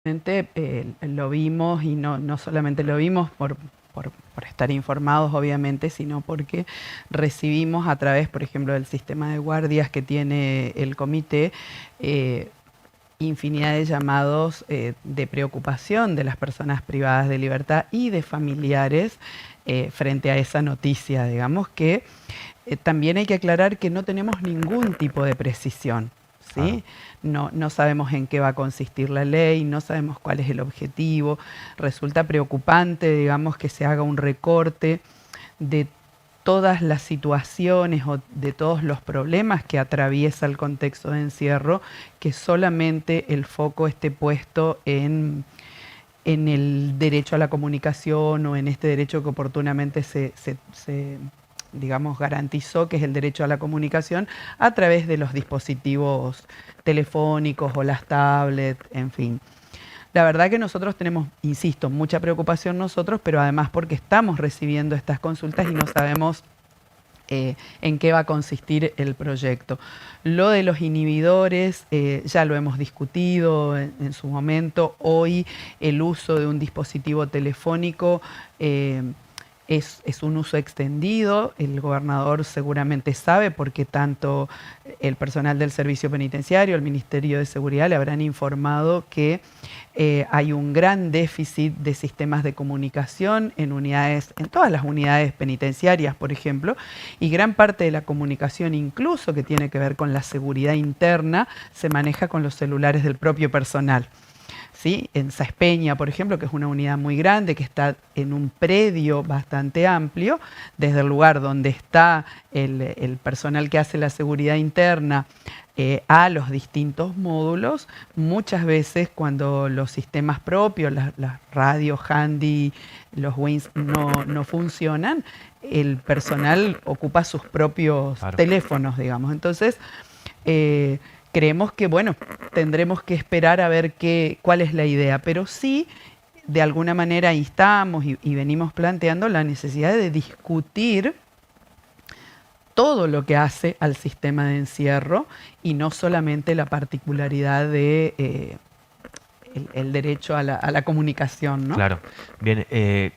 Lo vimos y no solamente lo vimos por estar informados, obviamente, sino porque recibimos a través, por ejemplo, del sistema de guardias que tiene el comité, eh, infinidad de llamados de preocupación de las personas privadas de libertad y de familiares frente a esa noticia. Digamos que también hay que aclarar que no tenemos ningún tipo de precisión. Claro. ¿Sí? No sabemos en qué va a consistir la ley, no sabemos cuál es el objetivo. Resulta preocupante, digamos, que se haga un recorte de todas las situaciones o de todos los problemas que atraviesa el contexto de encierro, que solamente el foco esté puesto en el derecho a la comunicación o en este derecho que oportunamente digamos, garantizó, que es el derecho a la comunicación a través de los dispositivos telefónicos o las tablets, en fin. La verdad que nosotros tenemos, insisto, mucha preocupación nosotros, pero además porque estamos recibiendo estas consultas y no sabemos en qué va a consistir el proyecto. Lo de los inhibidores ya lo hemos discutido en su momento. Hoy el uso de un dispositivo telefónico es un uso extendido. El gobernador seguramente sabe, porque tanto el personal del servicio penitenciario, el Ministerio de Seguridad le habrán informado que hay un gran déficit de sistemas de comunicación en unidades, en todas las unidades penitenciarias, por ejemplo, y gran parte de la comunicación, incluso que tiene que ver con la seguridad interna, se maneja con los celulares del propio personal. ¿Sí? En Saespeña, por ejemplo, que es una unidad muy grande, que está en un predio bastante amplio, desde el lugar donde está el personal que hace la seguridad interna a los distintos módulos, muchas veces cuando los sistemas propios, las radios handy, los WINS no funcionan, el personal ocupa sus propios Claro. teléfonos, digamos. Entonces, creemos que, bueno, tendremos que esperar a ver cuál es la idea, pero sí, de alguna manera instamos y venimos planteando la necesidad de discutir todo lo que hace al sistema de encierro y no solamente la particularidad de el derecho a la comunicación, ¿no? Claro. Bien,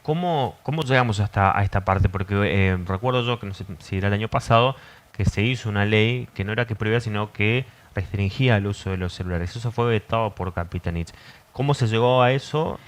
¿cómo llegamos hasta a esta parte? Porque recuerdo yo que no sé si era el año pasado que se hizo una ley que no era que prohibía, sino que restringía el uso de los celulares. Eso fue vetado por Capitanich. ¿Cómo se llegó a eso?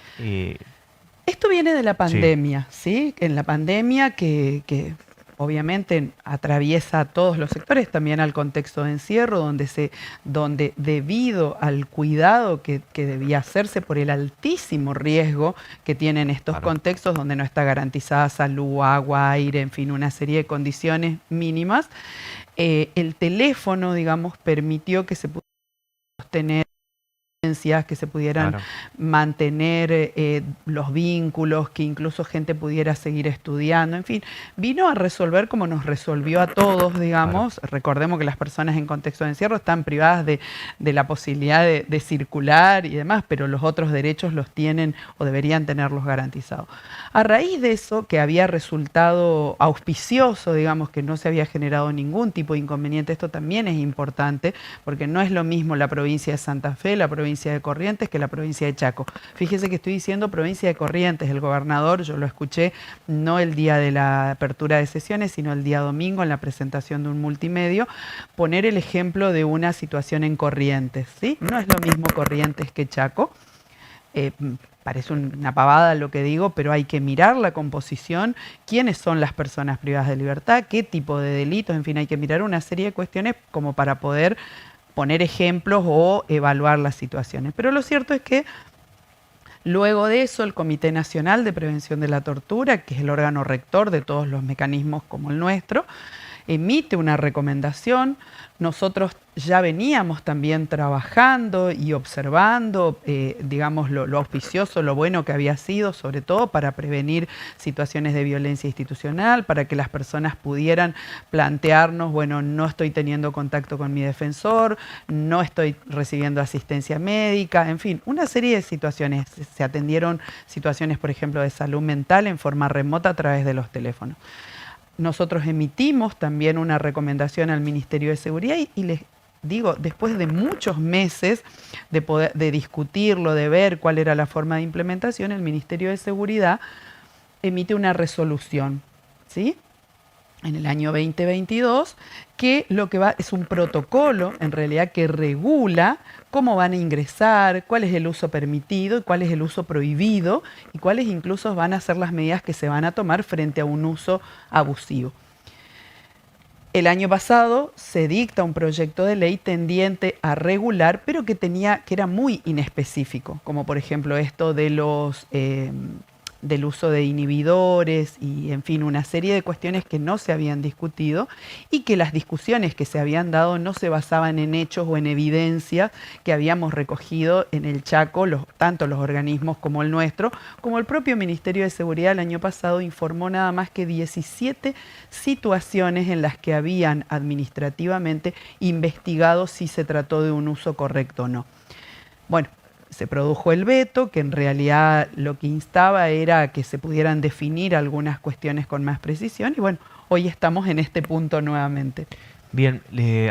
Esto viene de la Sí, pandemia, ¿sí? En la pandemia que obviamente atraviesa a todos los sectores, también al contexto de encierro, donde debido al cuidado que debía hacerse por el altísimo riesgo que tienen estos claro. contextos, donde no está garantizada salud, agua, aire, en fin, una serie de condiciones mínimas, el teléfono, digamos, permitió que se pudiera sostener, que se pudieran Claro. mantener los vínculos, que incluso gente pudiera seguir estudiando, en fin, vino a resolver como nos resolvió a todos, Claro. digamos. Recordemos que las personas en contexto de encierro están privadas de la posibilidad de circular y demás, pero los otros derechos los tienen o deberían tenerlos garantizados. A raíz de eso, que había resultado auspicioso, digamos, que no se había generado ningún tipo de inconveniente, esto también es importante, porque no es lo mismo la provincia de Santa Fe, la provincia de Corrientes, que la provincia de Chaco. Fíjese que estoy diciendo provincia de Corrientes. El gobernador, yo lo escuché no el día de la apertura de sesiones, sino el día domingo en la presentación de un multimedio, poner el ejemplo de una situación en Corrientes, ¿sí? No es lo mismo Corrientes que Chaco. Eh, Parece una pavada lo que digo, pero hay que mirar la composición, quiénes son las personas privadas de libertad, qué tipo de delitos, en fin, hay que mirar una serie de cuestiones como para poder poner ejemplos o evaluar las situaciones. Pero lo cierto es que luego de eso, el Comité Nacional de Prevención de la Tortura, que es el órgano rector de todos los mecanismos como el nuestro, emite una recomendación. Nosotros ya veníamos también trabajando y observando, digamos, lo auspicioso, lo bueno que había sido, sobre todo para prevenir situaciones de violencia institucional, para que las personas pudieran plantearnos, bueno, no estoy teniendo contacto con mi defensor, no estoy recibiendo asistencia médica, en fin, una serie de situaciones. Se atendieron situaciones, por ejemplo, de salud mental en forma remota a través de los teléfonos. Nosotros emitimos también una recomendación al Ministerio de Seguridad y les digo, después de muchos meses de discutirlo, de ver cuál era la forma de implementación, el Ministerio de Seguridad emite una resolución, ¿sí?, en el año 2022, que lo que va es un protocolo, en realidad, que regula cómo van a ingresar, cuál es el uso permitido y cuál es el uso prohibido, y cuáles incluso van a ser las medidas que se van a tomar frente a un uso abusivo. El año pasado se dicta un proyecto de ley tendiente a regular, pero que era muy inespecífico, como por ejemplo esto de del uso de inhibidores y, en fin, una serie de cuestiones que no se habían discutido y que las discusiones que se habían dado no se basaban en hechos o en evidencias que habíamos recogido en el Chaco, tanto los organismos como el nuestro, como el propio Ministerio de Seguridad el año pasado informó nada más que 17 situaciones en las que habían administrativamente investigado si se trató de un uso correcto o no. Bueno, se produjo el veto, que en realidad lo que instaba era que se pudieran definir algunas cuestiones con más precisión, y bueno, hoy estamos en este punto nuevamente. Bien,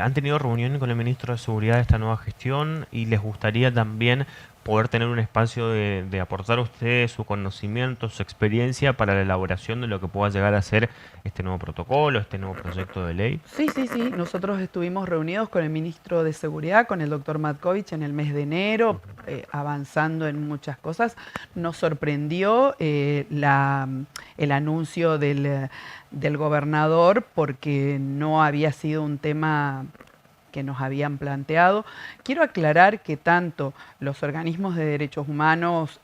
¿han tenido reunión con el ministro de Seguridad de esta nueva gestión y les gustaría también poder tener un espacio de aportar a ustedes su conocimiento, su experiencia para la elaboración de lo que pueda llegar a ser este nuevo protocolo, este nuevo proyecto de ley? Sí, sí, sí. Nosotros estuvimos reunidos con el ministro de Seguridad, con el doctor Matkovich, en el mes de enero, avanzando en muchas cosas. Nos sorprendió el anuncio del gobernador, porque no había sido un tema que nos habían planteado. Quiero aclarar que tanto los organismos de derechos humanos,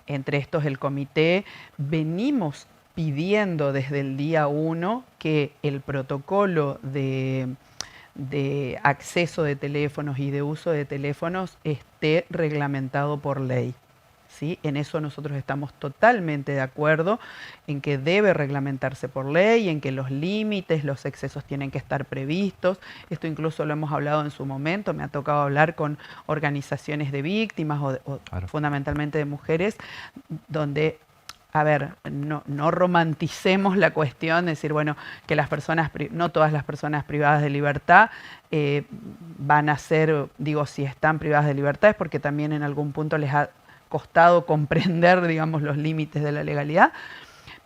entre estos el comité, venimos pidiendo desde el día 1 que el protocolo de acceso de teléfonos y de uso de teléfonos esté reglamentado por ley. ¿Sí? En eso nosotros estamos totalmente de acuerdo, en que debe reglamentarse por ley, en que los límites, los excesos tienen que estar previstos. Esto incluso lo hemos hablado en su momento, me ha tocado hablar con organizaciones de víctimas o Claro. fundamentalmente de mujeres, donde, a ver, no romanticemos la cuestión de decir, bueno, que las personas, no todas las personas privadas de libertad van a ser, digo, si están privadas de libertad es porque también en algún punto les ha costado comprender, digamos, los límites de la legalidad,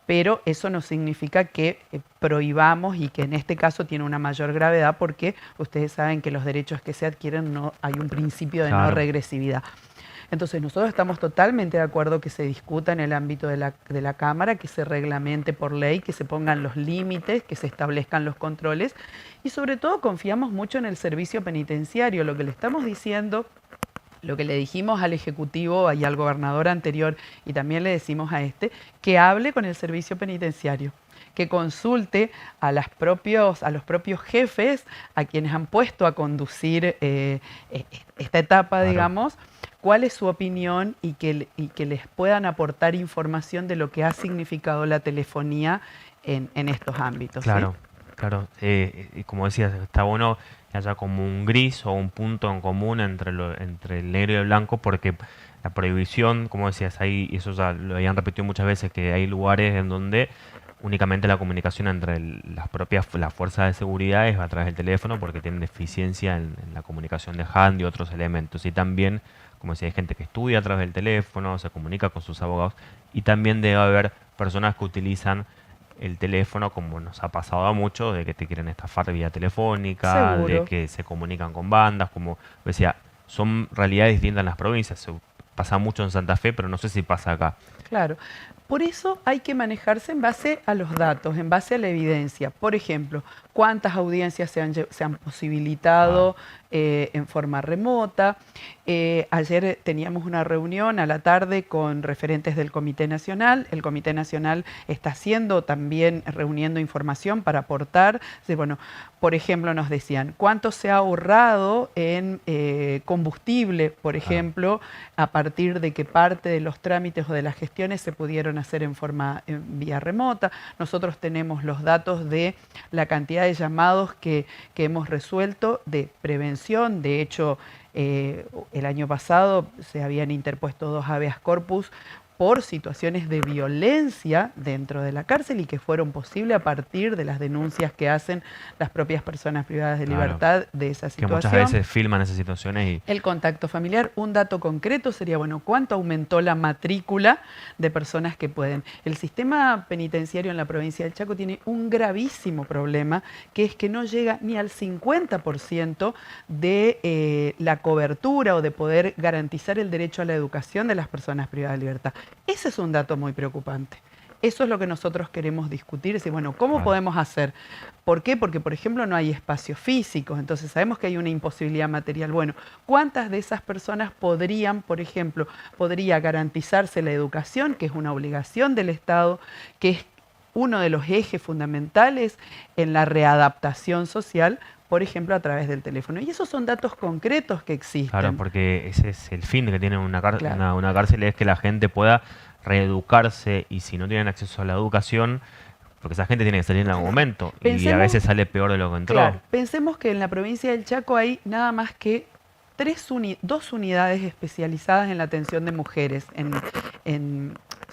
pero eso no significa que prohibamos, y que en este caso tiene una mayor gravedad porque ustedes saben que los derechos que se adquieren hay un principio de no regresividad. Entonces nosotros estamos totalmente de acuerdo que se discuta en el ámbito de la Cámara, que se reglamente por ley, que se pongan los límites, que se establezcan los controles, y sobre todo confiamos mucho en el servicio penitenciario. Lo que le estamos diciendo, lo que le dijimos al Ejecutivo y al gobernador anterior, y también le decimos a este, que hable con el servicio penitenciario, que consulte a los propios jefes, a quienes han puesto a conducir esta etapa, claro, digamos, cuál es su opinión y que les puedan aportar información de lo que ha significado la telefonía en estos ámbitos. Claro, ¿sí? Claro. Y como decías, está bueno que haya como un gris o un punto en común entre el negro y el blanco, porque la prohibición, como decías, ahí, y eso ya lo habían repetido muchas veces, que hay lugares en donde únicamente la comunicación entre las fuerzas de seguridad es a través del teléfono, porque tienen deficiencia en la comunicación de hand y otros elementos. Y también, como decía, hay gente que estudia a través del teléfono, se comunica con sus abogados, y también debe haber personas que utilizan el teléfono, como nos ha pasado a muchos, de que te quieren estafar vía telefónica, Seguro. de que se comunican con bandas, como decía, son realidades distintas en las provincias. Pasa mucho en Santa Fe, pero no sé si pasa acá. Claro. Por eso hay que manejarse en base a los datos, en base a la evidencia. Por ejemplo, cuántas audiencias se han posibilitado en forma remota. Ayer teníamos una reunión a la tarde con referentes del Comité Nacional. El Comité Nacional está haciendo también, reuniendo información para aportar. Bueno, por ejemplo, nos decían cuánto se ha ahorrado en combustible, por ejemplo, a partir de que parte de los trámites o de las gestiones se pudieron hacer en vía remota. Nosotros tenemos los datos de la cantidad de llamados que hemos resuelto de prevención. De hecho, el año pasado se habían interpuesto 2 habeas corpus por situaciones de violencia dentro de la cárcel y que fueron posibles a partir de las denuncias que hacen las propias personas privadas de Claro. libertad de esa Que muchas situación. veces filman esas situaciones y El contacto familiar, un dato concreto sería, bueno, ¿cuánto aumentó la matrícula de personas que pueden? El sistema penitenciario en la provincia del Chaco tiene un gravísimo problema, que es que no llega ni al 50% de la cobertura o de poder garantizar el derecho a la educación de las personas privadas de libertad. Ese es un dato muy preocupante. Eso es lo que nosotros queremos discutir, es decir, bueno, ¿cómo Claro. podemos hacer? ¿Por qué? Porque, por ejemplo, no hay espacios físicos, entonces sabemos que hay una imposibilidad material. Bueno, ¿cuántas de esas personas podrían, por ejemplo, podría garantizarse la educación, que es una obligación del Estado, que es uno de los ejes fundamentales en la readaptación social, por ejemplo, a través del teléfono? Y esos son datos concretos que existen. Claro, porque ese es el fin que tiene Claro. una cárcel, es que la gente pueda reeducarse y si no tienen acceso a la educación, porque esa gente tiene que salir en algún momento y a Pensemos- veces sale peor de lo que entró. Claro, pensemos que en la provincia del Chaco hay nada más que dos unidades especializadas en la atención de mujeres,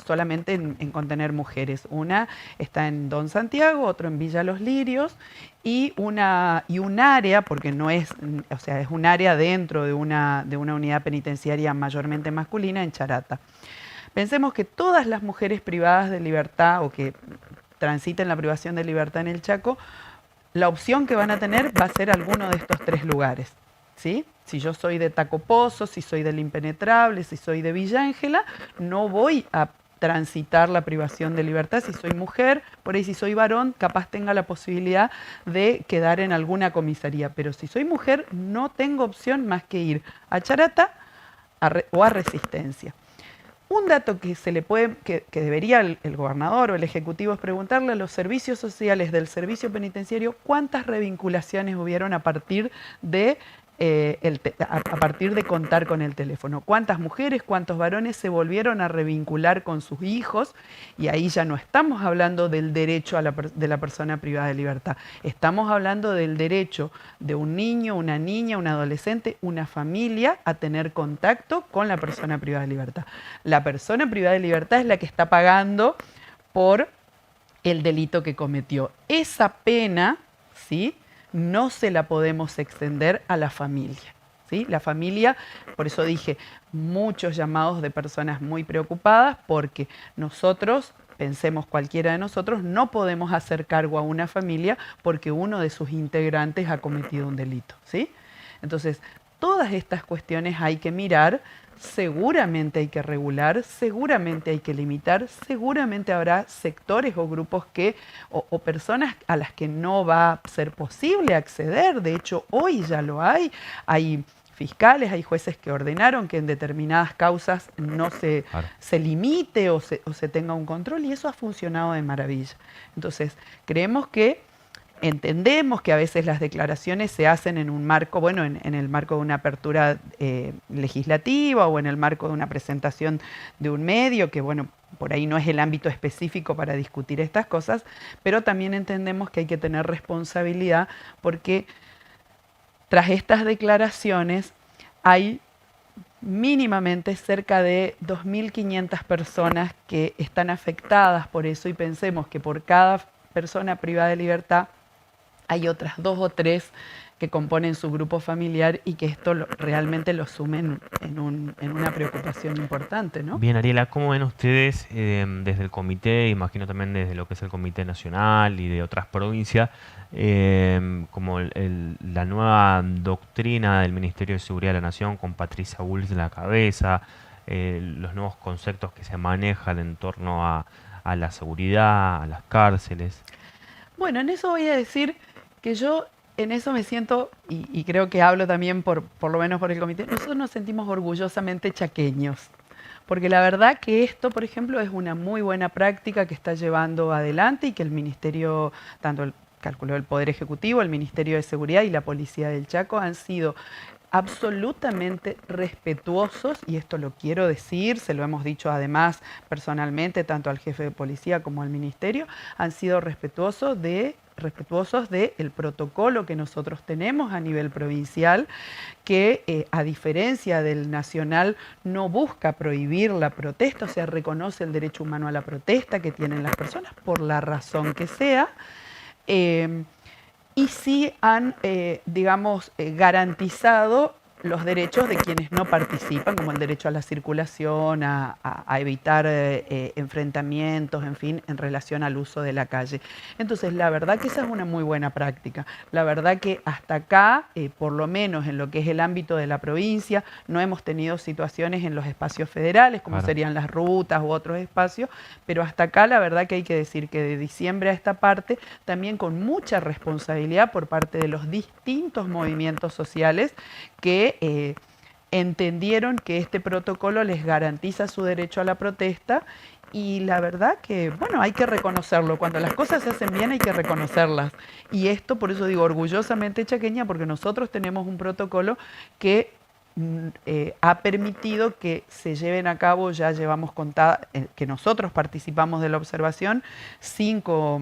solamente en contener mujeres. Una está en Don Santiago, otro en Villa Los Lirios y un área, porque no es, o sea, es un área dentro de una unidad penitenciaria mayormente masculina en Charata. Pensemos que todas las mujeres privadas de libertad o que transiten la privación de libertad en el Chaco, la opción que van a tener va a ser alguno de estos tres lugares, ¿sí? Si yo soy de Tacopozo, si soy del Impenetrable, si soy de Villa Ángela, no voy a transitar la privación de libertad. Si soy mujer, por ahí si soy varón, capaz tenga la posibilidad de quedar en alguna comisaría. Pero si soy mujer, no tengo opción más que ir a Charata o a Resistencia. Un dato que que debería el gobernador o el ejecutivo es preguntarle a los servicios sociales del servicio penitenciario cuántas revinculaciones hubieron a partir de a partir de contar con el teléfono. ¿Cuántas mujeres, cuántos varones se volvieron a revincular con sus hijos? Y ahí ya no estamos hablando del derecho de la persona privada de libertad. Estamos hablando del derecho de un niño, una niña, un adolescente, una familia a tener contacto con la persona privada de libertad. La persona privada de libertad es la que está pagando por el delito que cometió. Esa pena, ¿sí?, no se la podemos extender a la familia, ¿sí? La familia, por eso dije, muchos llamados de personas muy preocupadas porque nosotros, pensemos cualquiera de nosotros, no podemos hacer cargo a una familia porque uno de sus integrantes ha cometido un delito, ¿sí? Entonces, todas estas cuestiones hay que mirar. Seguramente hay que regular, seguramente hay que limitar, seguramente habrá sectores o grupos o personas a las que no va a ser posible acceder. De hecho, hoy ya lo hay. Hay fiscales, hay jueces que ordenaron que en determinadas causas no se limite o se tenga un control y eso ha funcionado de maravilla. Entonces, entendemos que a veces las declaraciones se hacen en un marco, bueno, en el marco de una apertura legislativa o en el marco de una presentación de un medio, que bueno, por ahí no es el ámbito específico para discutir estas cosas, pero también entendemos que hay que tener responsabilidad porque tras estas declaraciones hay mínimamente cerca de 2.500 personas que están afectadas por eso y pensemos que por cada persona privada de libertad hay otras 2 o 3 que componen su grupo familiar y que esto realmente lo sumen en una preocupación importante, ¿no? Bien, Ariela, ¿cómo ven ustedes desde el comité, imagino también desde lo que es el Comité Nacional y de otras provincias, como la nueva doctrina del Ministerio de Seguridad de la Nación con Patricia Bullrich en la cabeza, los nuevos conceptos que se manejan en torno a la seguridad, a las cárceles? Bueno, en eso voy a decir que yo en eso me siento, y creo que hablo también por lo menos por el comité, nosotros nos sentimos orgullosamente chaqueños. Porque la verdad que esto, por ejemplo, es una muy buena práctica que está llevando adelante y que el Ministerio, calculó el Poder Ejecutivo, el Ministerio de Seguridad y la Policía del Chaco han sido absolutamente respetuosos, y esto lo quiero decir, se lo hemos dicho además personalmente, tanto al jefe de policía como al ministerio, han sido respetuosos de respetuosos del protocolo que nosotros tenemos a nivel provincial, que a diferencia del nacional no busca prohibir la protesta, o sea, reconoce el derecho humano a la protesta que tienen las personas por la razón que sea, y sí han, digamos, garantizado los derechos de quienes no participan, como el derecho a la circulación, a evitar enfrentamientos, en fin, en relación al uso de la calle. Entonces, la verdad que esa es una muy buena práctica. La verdad que hasta acá, por lo menos en lo que es el ámbito de la provincia, no hemos tenido situaciones en los espacios federales, como serían las rutas u otros espacios, pero hasta acá la verdad que hay que decir que de diciembre a esta parte, también con mucha responsabilidad por parte de los distintos movimientos sociales que entendieron que este protocolo les garantiza su derecho a la protesta, y la verdad que, bueno, hay que reconocerlo. Cuando las cosas se hacen bien hay que reconocerlas. Y esto, por eso digo, orgullosamente chaqueña, porque nosotros tenemos un protocolo que ha permitido que se lleven a cabo, ya llevamos contada, que nosotros participamos de la observación, 5.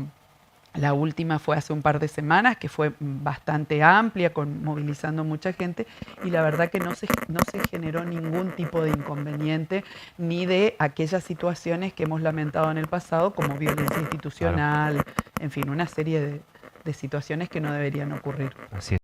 La última fue hace un par de semanas, que fue bastante amplia, movilizando mucha gente, y la verdad que no se generó ningún tipo de inconveniente, ni de aquellas situaciones que hemos lamentado en el pasado, como violencia institucional, en fin, una serie de situaciones que no deberían ocurrir. Así es.